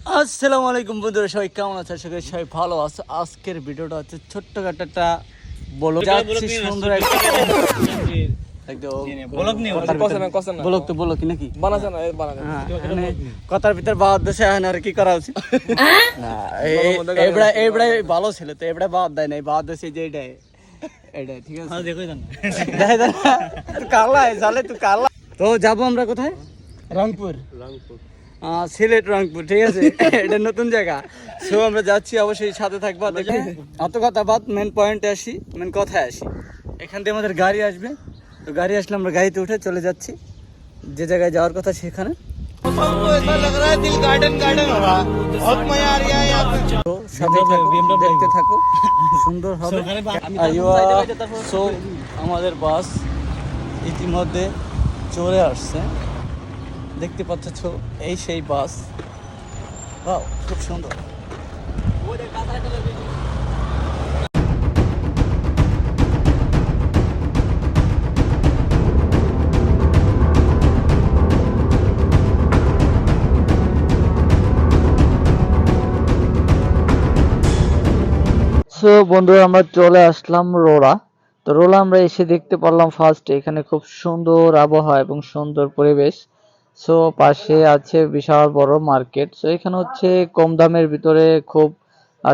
আসসালামু আলাইকুম বন্ধুরা, সবাই কেমন আছে? আশা করি সবাই ভালো আছে। আজকের ভিডিওটা হচ্ছে ছোট্টখাটো একটা ব্লগ। যাচ্ছি সুন্দর একটা কথার ভিতর বাদ দেশে আর কি করা উচিত না, এইবারে ভালো ছিল তো এবারে বাদ দেয় নাই, বাদ দেশে যে এটাই এটাই ঠিক আছে। তুই কালা জালে তুই কালা। তো যাবো আমরা কোথায়? রংপুর, সিলেট রংপুর, ঠিক আছে। এটা নতুন জায়গা। সো আমরা যাচ্ছি, অবশ্যই সাথে থাকবো। দেখে অত কথা বাদ, মেন পয়েন্টে আসি, মেন কথায় আসি। এখান থেকে আমাদের গাড়ি আসবে, তো গাড়ি আসলে আমরা গাড়িতে উঠে চলে যাচ্ছি যে জায়গায় যাওয়ার কথা সেখানে। দেখতে থাকো, সুন্দর হবে। সো আমাদের বাস ইতিমধ্যে চলে আসছে, দেখতে পাচ্ছ, এই সেই বাস। বাহ, খুব সুন্দর। সো বন্ধুরা, আমরা চলে আসলাম রোলা। তো রোলা আমরা এসে দেখতে পারলাম ফার্স্ট এখানে খুব সুন্দর আবহাওয়া এবং সুন্দর পরিবেশ। সো পাশে আছে বিশাল বড় মার্কেট। সো এখানে হচ্ছে কম দামের ভিতরে খুব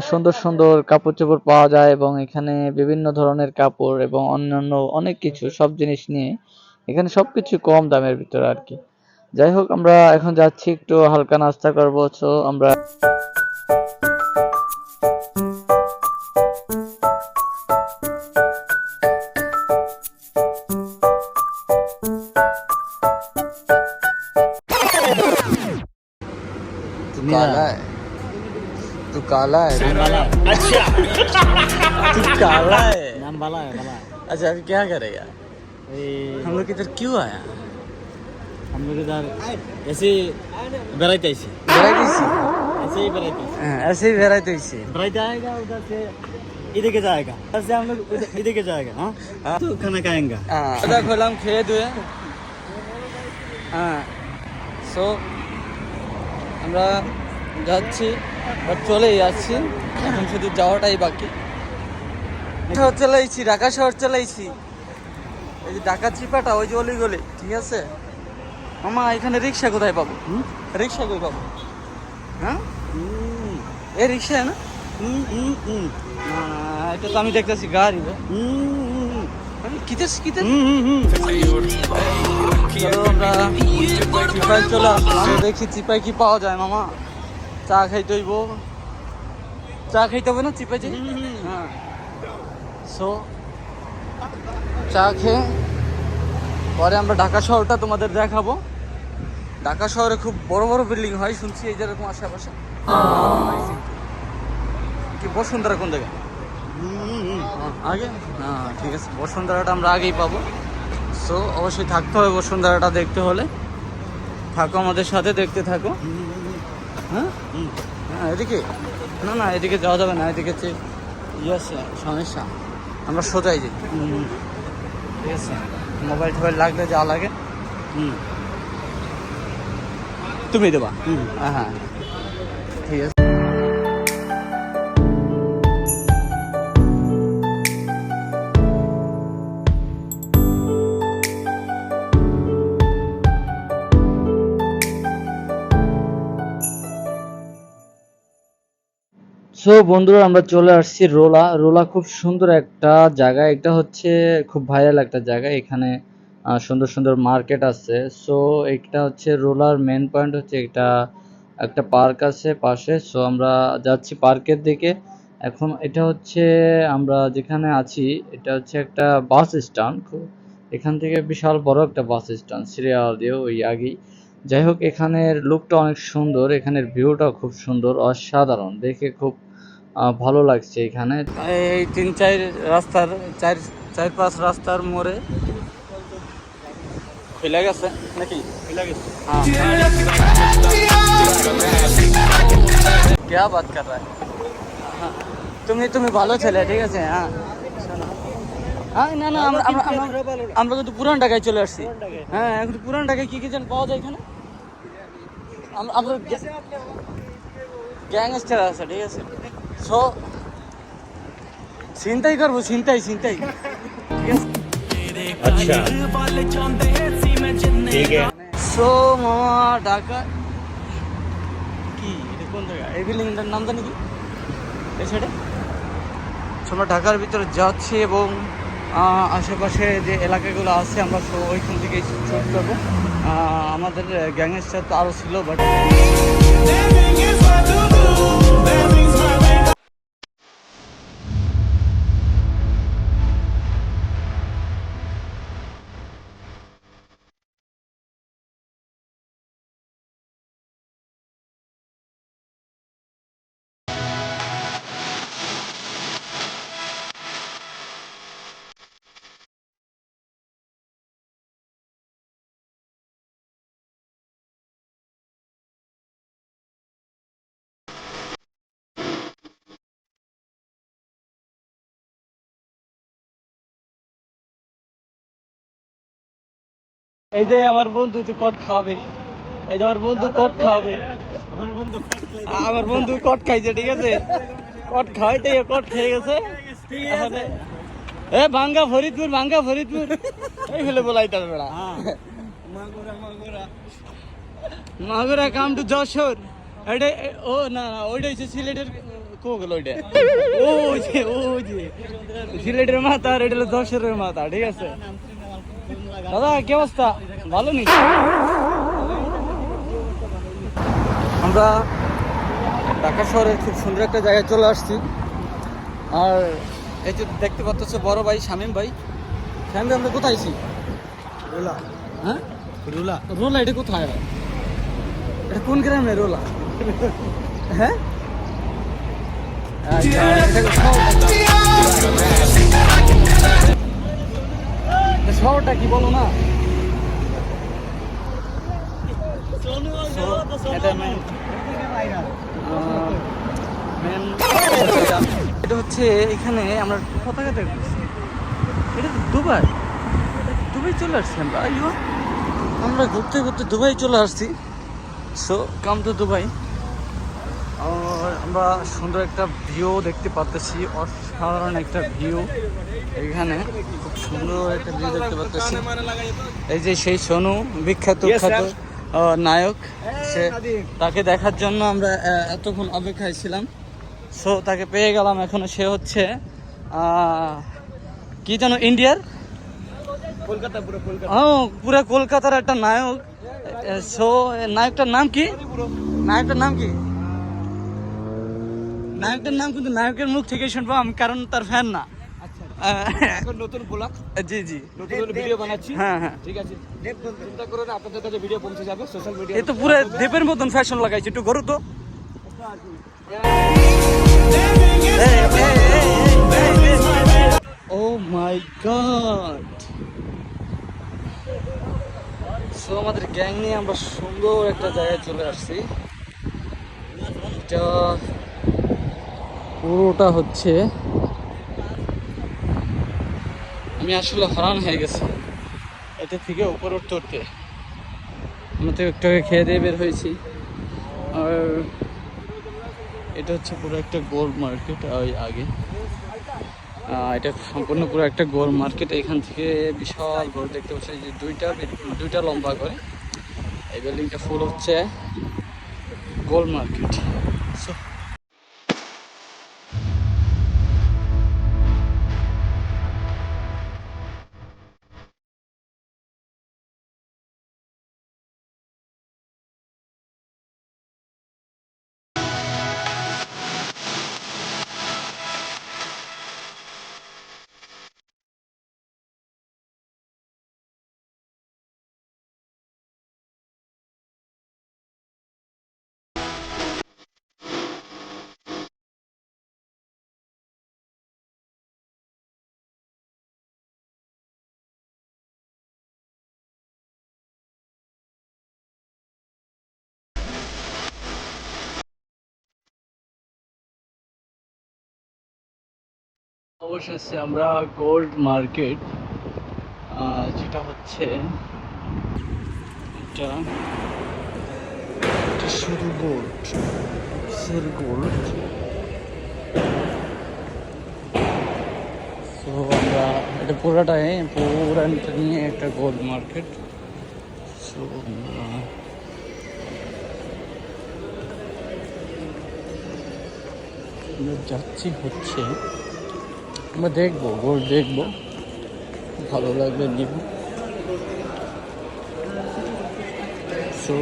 সুন্দর সুন্দর কাপড় চোপড় পাওয়া যায়, এবং এখানে বিভিন্ন ধরনের কাপড় এবং অন্যান্য অনেক কিছু, সব জিনিস নিয়ে এখানে সবকিছু কম দামের ভিতরে আর কি। যাই হোক, আমরা এখন যাচ্ছি একটু হালকা নাস্তা করবো। সো আমরা काला है, तू काला है, अच्छा तू काला है, नाम बाला है, बाला है। अच्छा, अभी क्या करेगा? हम लोग इधर क्यों आया? हम लोग इधर ऐसे वैरायटी ऐसे ही वैरायटी, ऐसे ही वैरायटी से वैरायटी आएगा उधर से इधर के जाएगा, उधर से हम लोग इधर के जाएगा। हाँ, तो खाना खाएंगे। दादा खोलाम खेয়ে দুয়ে। সো আমরা যাচ্ছি, বাট চলেই যাচ্ছি, এখন শুধু যাওয়াটাই বাকি। শহর চলে এসেছি, ঢাকা শহর চলে এসেছি। এই যে ঢাকা চিপাটা, ওই যে অলি গলি, ঠিক আছে। মামা, এখানে রিক্সা কোথায় পাবো? রিক্সা কই পাবো? হ্যাঁ, এই রিক্সা না, এটা তো আমি দেখতেছি গাড়ি। কিতেছি কিতে আমরা চিপাই চলে আসলাম, দেখি চিপাই কি পাওয়া যায়। মামা, চা খাইতে হইব, চা খাইতে হবে না চিপাই? হ্যাঁ, সো চা খেয়ে পরে আমরা ঢাকা শহরটা তোমাদের দেখাবো। ঢাকা শহরে খুব বড় বড় বিল্ডিং হয় শুনছি, এই যেরকম আশেপাশে। কি বসুন্ধরা কোন জায়গায়? আগে, হ্যাঁ ঠিক আছে, বসুন্ধরাটা আমরা আগেই পাবো। সো অবশ্যই থাকতে হবে বসুন্ধরাটা দেখতে হলে। থাকো আমাদের সাথে, দেখতে থাকো। হ্যাঁ হ্যাঁ, এদিকে না না, এদিকে যাওয়া যাবে না, এদিকে ইয়ে আছে, সমস্যা। আমরা সোজাই যাই, ঠিক আছে। মোবাইল টোবাইল লাগলে যা লাগে তুমি দেবা। হ্যাঁ ঠিক আছে। সো বন্ধুরা, আমরা চলে আসছি রোলা। রোলা খুব সুন্দর একটা জায়গা, এটা হচ্ছে খুব ভাইরাল একটা জায়গা। এখানে সুন্দর সুন্দর মার্কেট আছে। সো এটা হচ্ছে রোলার মেন পয়েন্ট, হচ্ছে এটা একটা পার্ক আছে পাশে। সো আমরা যাচ্ছি পার্কের দিকে এখন। এটা হচ্ছে আমরা যেখানে আছি, এটা হচ্ছে একটা বাস স্ট্যান্ড। এখান থেকে বিশাল বড় একটা বাস স্ট্যান্ড, সিরিয়াল দিয়ে ওই আগেই। যাই হোক, এখানের লুকটা অনেক সুন্দর, এখানের ভিউটা খুব সুন্দর, অসাধারণ, দেখে খুব ভালো লাগছে এখানে। এই 3-4 রাস্তার 4-5 রাস্তার মোড়ে খুলে গেছে নাকি? হ্যাঁ, क्या बात कर रहा है? তুমি ভালো ছেলে, ঠিক আছে। হ্যাঁ, না না, আমরা কিন্তু পুরান ঢাকায় চলে আসছি। হ্যাঁ, এখন পুরান ঢাকায় কি কি যেন পাওয়া যায় এখানে? আমরা গ্যাংস্টার আছে, ঠিক আছে। সো চিন্তাই করবো, চিন্তাই ঠিক আছে। अच्छा ठीक है সো মামা ঢাকা কি এটা কোন জায়গা, এই বিল্ডিংটার নাম জানি কি এই সাইডে। সো আমরা ঢাকার ভিতরে যাচ্ছি এবং আশেপাশে যে এলাকাগুলো আছে আমরা ওইখান থেকে শুট করবো। আমাদের গ্যাংস্টার তো আরও ছিল, বাট এই যে আমার বন্ধু তো কট খাওয়াবে, এই যে আমার বন্ধু কট খাওয়াবে, আমার বন্ধু কট খাইছে, ঠিক আছে। কট খাওয়াইতে কট খেয়ে গেছে। এ ভাঙ্গা ফরিদপুর এই ফেলে বলাই তার বেড়া মাগুরা কাম টু যশোর। এটা ও না না, ওইটা হচ্ছে সিলেটের কো গেল, ওইটা ও যে সিলেটের মাথা, আর এটা হলো যশোরের মাথা, ঠিক আছে। দাদা কি অবস্থা, ভালো নি? আমরা ঢাকা শহরে খুব সুন্দর একটা জায়গায় চলে আসছি। আর এই যে দেখতে পাচ্ছ বড় ভাই শামীম ভাই, আমরা কোথায় আছি? রোলা। হ্যাঁ রোলা এটা কোথায়, এটা কোন গ্রামে রোলা? হ্যাঁ শহরটা কি বলো না? এটা হচ্ছে এখানে আমরা পতাকা দেখতেছি, এটা তো দুবাই চলে আসছি আমরা। আমরা ঘুরতে দুবাই চলে আসছি। So come to Dubai. আর আমরা সুন্দর একটা ভিউ দেখতে পাচ্ছি, অসাধারণ একটা ভিউ। এখানে খুব সুন্দর একটা ভিউ দেখতে পাচ্ছি। এই যে সেই সোনু, বিখ্যাত নায়ক, সে তাকে দেখার জন্য আমরা এতক্ষণ অপেক্ষায় ছিলাম। সো তাকে পেয়ে গেলাম। এখন সে হচ্ছে কি যেন ইন্ডিয়ার পুরো কলকাতার একটা নায়ক। সো নায়কটার নাম কি? নায়কটার নাম কিন্তু নায়কের মুখ থেকে শুনবো আমি, কারণ তার ফ্যান না। এখন নতুন ব্লগ, জি নতুন ভিডিও বানাচ্ছি। হ্যাঁ ঠিক আছে, চিন্তা করো না, আপনাদের কাছে ভিডিও পৌঁছে যাবে সোশ্যাল মিডিয়া। এ তো পুরো দেবের মতন ফ্যাশন লাগাইছে, একটু করো তো। ও মাই গড। সো আমাদের গ্যাং নিয়ে আমরা সুন্দর একটা জায়গায় চলে আসছি। এটা পুরোটা হচ্ছে, আমি আসলে হরান হয়ে গেছি এটা থেকে উপরে উঠতে। আমরা তো একটু খেয়ে দিয়ে বের হয়েছি। আর এটা হচ্ছে পুরো একটা গোল মার্কেট। ওই আগে এটা সম্পূর্ণ পুরো একটা গোল মার্কেট। এখান থেকে বিশাল গোল দেখতে পাচ্ছি, যে দুইটা লম্বা করে। এই বিল্ডিংটা ফুল হচ্ছে গোল মার্কেট। অবশেষে আমরা গোল্ড মার্কেট, যেটা হচ্ছে এটা শুধু গোল্ড। আরসির গোল্ড। তো আমরা এটা পুরাটাই নিয়ে একটা গোল্ড মার্কেট। সো আমরা যাচ্ছি হচ্ছে, আমরা দেখবো গোল্ড দেখবো, ভালো লাগবে নিব। সো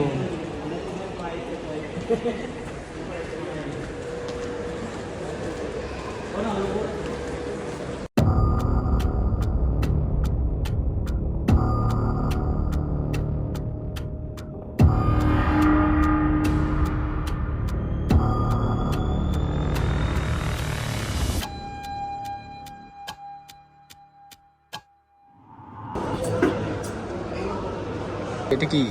এটা কি?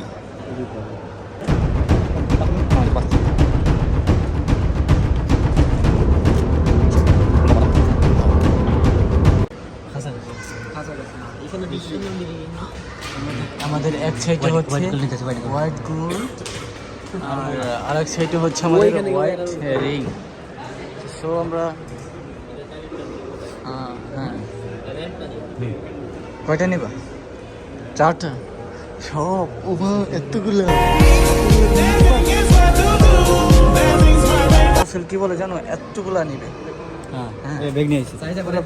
আমাদের এক সাইডে হচ্ছে হোয়াইট গোল্ড আর আরেক সাইডে হচ্ছে আমাদের হোয়াইট রিং। সো আমরা হ্যাঁ কয়টা নিবা? 4টা? সব এতগুলো আসলে কি বলে জানো, এতগুলা নিবে। ব্যাগ নিয়ে এসেছি,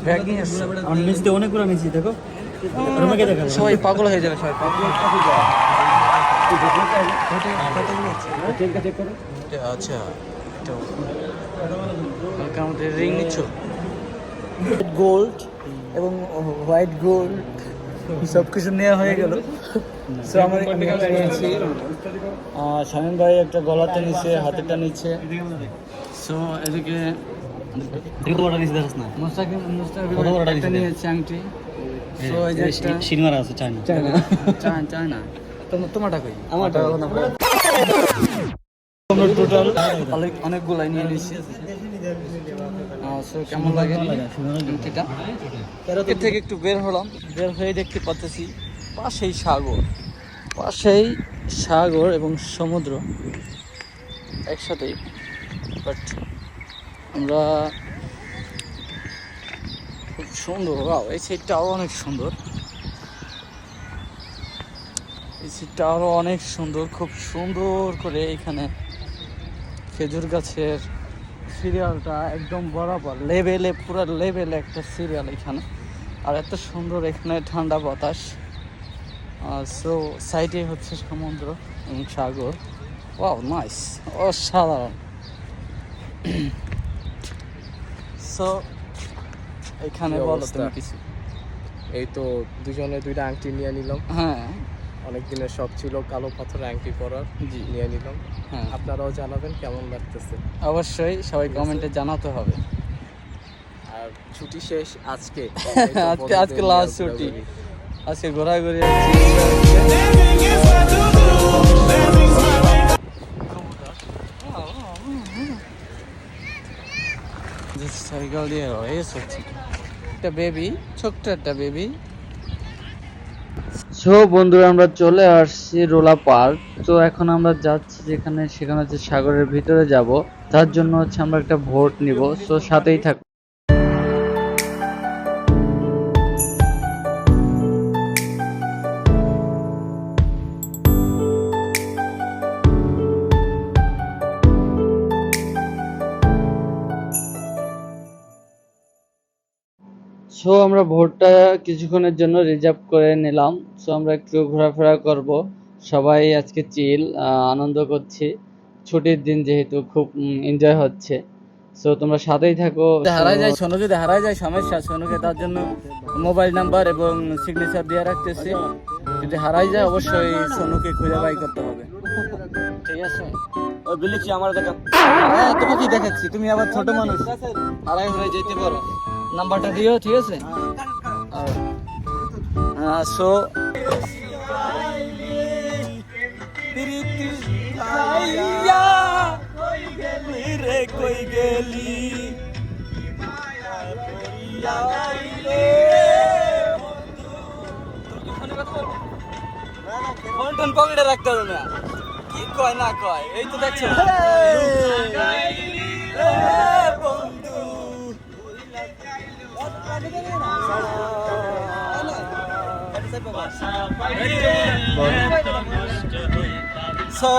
ব্যাগ নিয়ে আসছে। আমার নিচে অনেকগুলো নিয়েছি, দেখো রুমে দেখো সবাই পাগল হয়ে যাবে, সবাই পাগল। আচ্ছা আমাদের রিং নিচ্ছ, গোল্ড এবং হোয়াইট গোল্ড সব কিছু নেওয়া হয়ে গেল। সো আমি নিয়েছি, শামীম ভাই একটা গলাতে নিচ্ছে, হাতেরটা নিচ্ছে। সো এদিকে মুস্তাকিম নিয়েছে আংটি। সো এই যে একটা সিনেমার আছে চায়না চায়না তোমারটা কই? আমারটা আমরা টোটাল অনেকগুলাই নিয়ে নিচ্ছি। সো কেমন লাগে আংটিটা? এর থেকে একটু বের হলাম, বের হয়ে দেখতে পাচ্ছি পাশেই সাগর এবং সমুদ্র একসাথেই। বাট আমরা খুব সুন্দর, এই সাইডটা আরও অনেক সুন্দর, এই সিটটা আরও অনেক সুন্দর, খুব সুন্দর করে এখানে খেজুর গাছের সিরিয়ালটা একদম বরাবর লেভেলে, পুরো লেভেলে একটা সিরিয়াল এখানে। আর এত সুন্দর এখানে ঠান্ডা বাতাস। সো সাইডে হচ্ছে সমুদ্র এবং সাগর। ওয়াও নাইস, অসাধারণ। সো এখানে বলো তুমি কিছু। এই তো দুজনে দুইটা আংটি নিয়ে নিলাম। হ্যাঁ, অনেক দিনের শখ ছিল কালো পাথরের আংটি পরার, জি নিয়ে নিলাম। হ্যাঁ, আপনারাও জানাবেন কেমন লাগতেছে। অবশ্যই সবাই কমেন্টে জানাতে হবে। আর ছুটি শেষ আজকে, আজকে লাস্ট ছুটি, আজকে ঘোরাঘুরি সাইকেল দিয়ে একটা বেবি, ছোট্ট একটা বেবি। সো বন্ধুরা আমরা চলে আসছি রোলা পার্ক। তো এখন আমরা যাচ্ছি সেখানে হচ্ছে সাগরের ভিতরে যাব, তার জন্য হচ্ছে আমরা একটা ভোট নিব। সো সাথেই থাকুন। সো আমরা ভোটটা কিছুক্ষণের জন্য রিজার্ভ করে নিলাম। সো আমরা একটু ঘোরাফেরা করব, সবাই আজকে চিল আনন্দ করছি, ছুটির দিন যেহেতু খুব এনজয় হচ্ছে। সো তোমরা সাথেই থাকো। সোনু যদি হারায় যায় সমস্যা, সোনুকে তার জন্য মোবাইল নাম্বার এবং সিগনেচার দিয়ে রাখতেছি। যদি হারাই যায় অবশ্যই সোনুকে খুঁজে বাই করতে হবে, ঠিক আছে? ওই বিলিছি আমার দেখা। হ্যাঁ তোমাকে দেখাচ্ছি, তুমি আবার ছোট মানুষ, হারাই হয়ে যেতে পারো। নাম্বারটা দিও, ঠিক আছে? সো পকেটে রাখতে হবে না, কি কয় না কয়, এই তো দেখছো। আছো?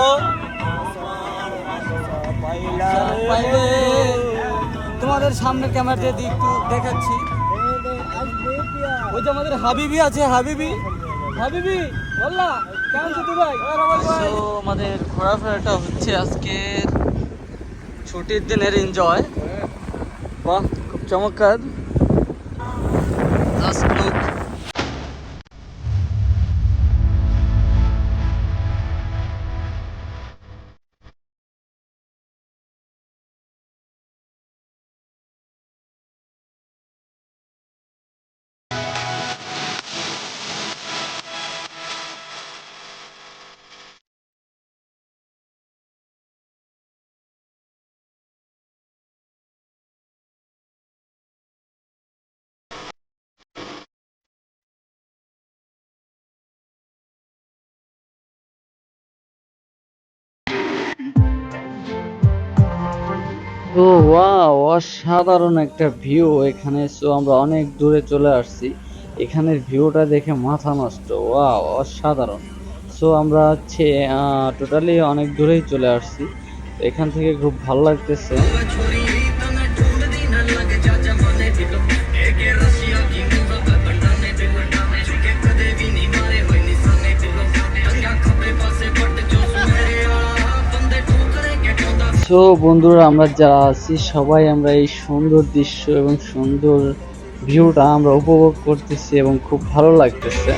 তোমাদের সামনে ক্যামেরা দিয়ে একটু দেখাচ্ছি। ওই যে আমাদের হাবিবি আছে, হাবিবি হাবিবি বললা কেমন ছোট ভাই? তো আমাদের ঘোরাফেরাটা হচ্ছে আজকে ছুটির দিনের এনজয়। বাহ, খুব চমৎকার। Just look. তো ওয়াও, অসাধারণ একটা ভিউ এখানে। সো আমরা অনেক দূরে চলে আসছি, এখানের ভিউটা দেখে মাথা নষ্ট। ওয়াও, অসাধারণ। সো আমরা হচ্ছে টোটালি অনেক দূরেই চলে আসছি, তো এখান থেকে খুব ভালো লাগতেছে। সো বন্ধুরা, আমরা যারা আছি সবাই আমরা এই সুন্দর দৃশ্য এবং সুন্দর ভিউটা আমরা উপভোগ করতেছি এবং খুব ভালো লাগতেছে।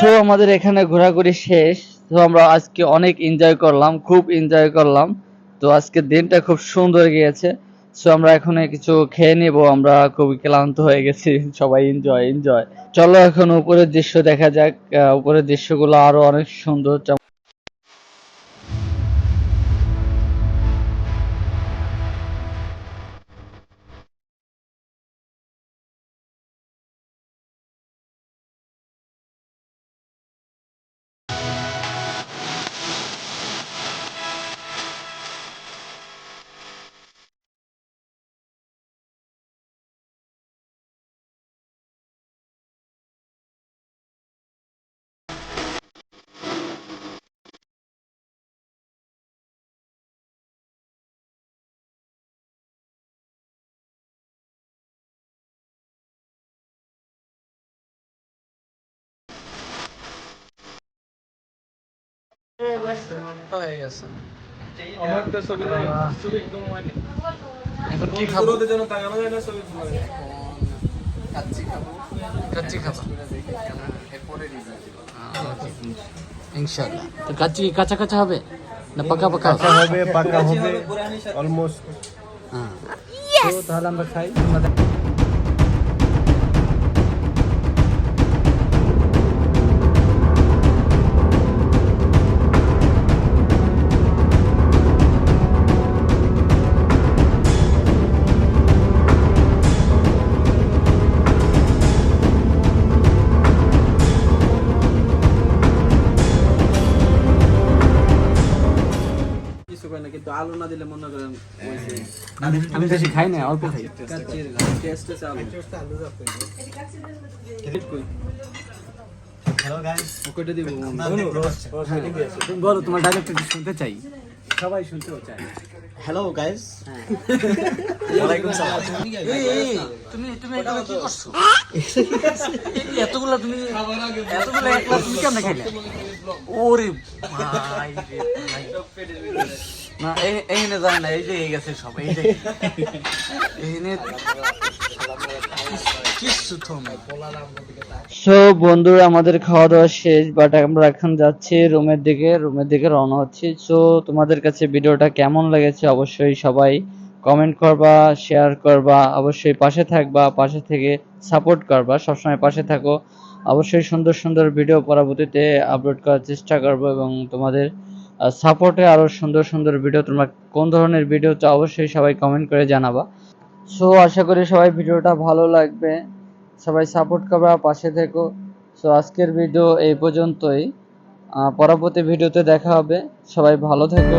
সো আমাদের এখানে ঘোরাঘুরি শেষ। তো আমরা আজকে অনেক এনজয় করলাম, খুব এনজয় করলাম। তো আজকের দিনটা খুব সুন্দর গিয়েছে। সো আমরা এখন কিছু খেয়ে নিব, আমরা খুবই ক্লান্ত হয়ে গেছি। সবাই এনজয় এনজয়। চলো এখন উপরের দৃশ্য দেখা যাক। উপরের দৃশ্যগুলো আরো অনেক সুন্দর। হয়ে গেছে। আমার তো ছবি ছবি একদম মানে এখন কি খাবো? রোদের জন্য তাকানো যায় না ছবি মানে কাচ্চি খাবো ইনশাআল্লাহ। তো কাচ্চি কাঁচা কাঁচা হবে না পাকা পাকা হবে পাকা হবে অলমোস্ট। হ্যাঁ তো তাহলে আমরা খাই। কিছু করে না, কিন্তু আলু না দিলে মনে করেন আমি বেশি খাই না, অল্প খাই। কাচ্চির টেস্ট আছে আলু। হ্যালো গাইস, কয়টা দিব? তুমি বলো তোমার ডায়লগটা কি শুনতে চাই। সবাই শুনতেও চায়। Hello guys. ওয়ালাইকুম সালাম। এই, তুমি তুমি এগুলো কি করছো? এতগুলা তুমি এতগুলা একলা তুমি কেমনে খাইলে? ওরে ভাই রে ভাই। না এই নে যায় না, এই যে এই গেছে সব, এই যে এই নে কিছু থমে। সো বন্ধুরা, আমাদের খাওয়া দাওয়া শেষ, বাট আমরা এখন যাচ্ছি রুমের দিকে রওনা হচ্ছি। সো তোমাদের কাছে ভিডিওটা কেমন লেগেছে অবশ্যই সবাই কমেন্ট করবা, শেয়ার করবা, অবশ্যই পাশে থাকবা, পাশে থেকে সাপোর্ট করবা, সবসময় পাশে থাকো। অবশ্যই সুন্দর সুন্দর ভিডিও পরবর্তীতে আপলোড করার চেষ্টা করব এবং তোমাদের সাপোর্টে আরও সুন্দর সুন্দর ভিডিও, তোমরা কোন ধরনের ভিডিও চাও অবশ্যই সবাই কমেন্ট করে জানাবা। সো আশা করি সবাই ভিডিওটা ভালো লাগবে, সবাই সাপোর্ট করবা, পাশে থেকো। সো আজকের ভিডিও এই পর্যন্তই, পরবর্তী ভিডিওতে দেখা হবে। সবাই ভালো থেকো।